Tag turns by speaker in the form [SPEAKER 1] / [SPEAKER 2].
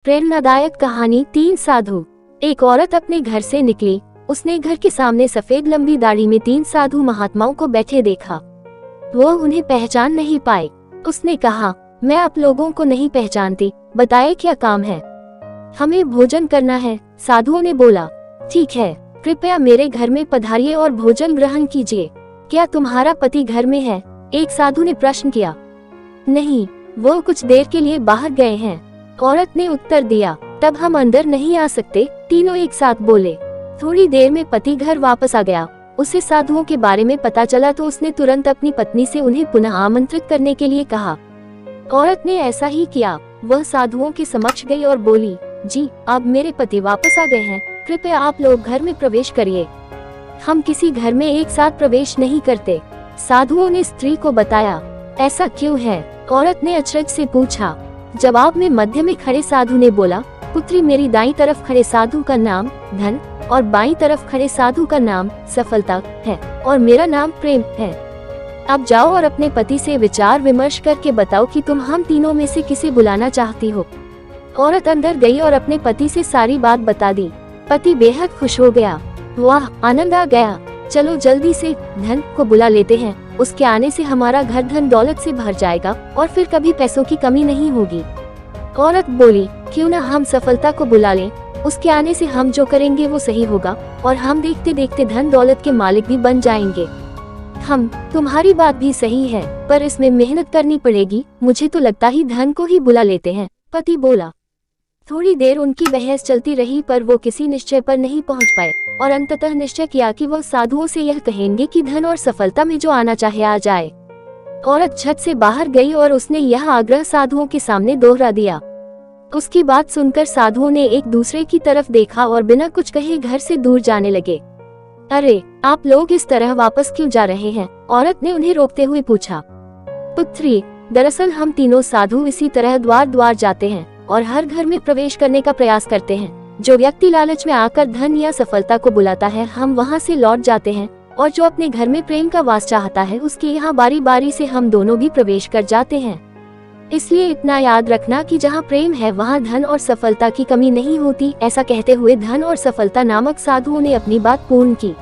[SPEAKER 1] प्रेरणादायक कहानी। 3 साधु। एक औरत अपने घर से निकली। उसने घर के सामने सफेद लंबी दाढ़ी में 3 साधु महात्माओं को बैठे देखा। वो उन्हें पहचान नहीं पाए। उसने कहा, मैं आप लोगों को नहीं पहचानती, बताए क्या काम है? हमें भोजन करना है। साधुओं ने बोला, ठीक है, कृपया मेरे घर में पधारिए और भोजन ग्रहण कीजिए। क्या तुम्हारा पति घर में है? एक साधु ने प्रश्न किया। नहीं, वो कुछ देर के लिए बाहर गए हैं, औरत ने उत्तर दिया। तब हम अंदर नहीं आ सकते, तीनों एक साथ बोले। थोड़ी देर में पति घर वापस आ गया। उसे साधुओं के बारे में पता चला तो उसने तुरंत अपनी पत्नी से उन्हें पुनः आमंत्रित करने के लिए कहा। औरत ने ऐसा ही किया। वह साधुओं के समक्ष गई और बोली, जी, अब मेरे पति वापस आ गए हैं, कृपया आप लोग घर में प्रवेश करिए। हम किसी घर में एक साथ प्रवेश नहीं करते। साधुओं ने स्त्री को बताया। ऐसा क्यों है? औरत ने अचरज से पूछा। जवाब में मध्य में खड़े साधु ने बोला, पुत्री, मेरी दाईं तरफ खड़े साधु का नाम धन और बाईं तरफ खड़े साधु का नाम सफलता है और मेरा नाम प्रेम है। अब जाओ और अपने पति से विचार विमर्श करके बताओ कि तुम हम तीनों में से किसे बुलाना चाहती हो। औरत अंदर गई और अपने पति से सारी बात बता दी। पति बेहद खुश हो गया। वाह, आनंद आ गया, चलो जल्दी से धन को बुला लेते हैं। उसके आने से हमारा घर धन दौलत से भर जाएगा और फिर कभी पैसों की कमी नहीं होगी। औरत बोली, क्यों ना हम सफलता को बुला लें, उसके आने से हम जो करेंगे वो सही होगा और हम देखते देखते धन दौलत के मालिक भी बन जाएंगे। तुम्हारी बात भी सही है, पर इसमें मेहनत करनी पड़ेगी। मुझे तो लगता ही धन को ही बुला लेते हैं, पति बोला। थोड़ी देर उनकी बहस चलती रही, पर वो किसी निश्चय पर नहीं पहुंच पाए और अंततः निश्चय किया कि वह साधुओं से यह कहेंगे कि धन और सफलता में जो आना चाहे आ जाए। औरत छत से बाहर गई और उसने यह आग्रह साधुओं के सामने दोहरा दिया। उसकी बात सुनकर साधुओं ने एक दूसरे की तरफ देखा और बिना कुछ कहे घर से दूर जाने लगे। अरे, आप लोग इस तरह वापस क्यों जा रहे हैं? औरत ने उन्हें रोकते हुए पूछा। पुत्री, दरअसल हम तीनों साधु इसी तरह द्वार द्वार जाते हैं और हर घर में प्रवेश करने का प्रयास करते हैं। जो व्यक्ति लालच में आकर धन या सफलता को बुलाता है, हम वहां से लौट जाते हैं, और जो अपने घर में प्रेम का वास चाहता है, उसके यहाँ बारी बारी से हम दोनों भी प्रवेश कर जाते हैं। इसलिए इतना याद रखना कि जहाँ प्रेम है वहाँ धन और सफलता की कमी नहीं होती। ऐसा कहते हुए धन और सफलता नामक साधुओं ने अपनी बात पूर्ण की।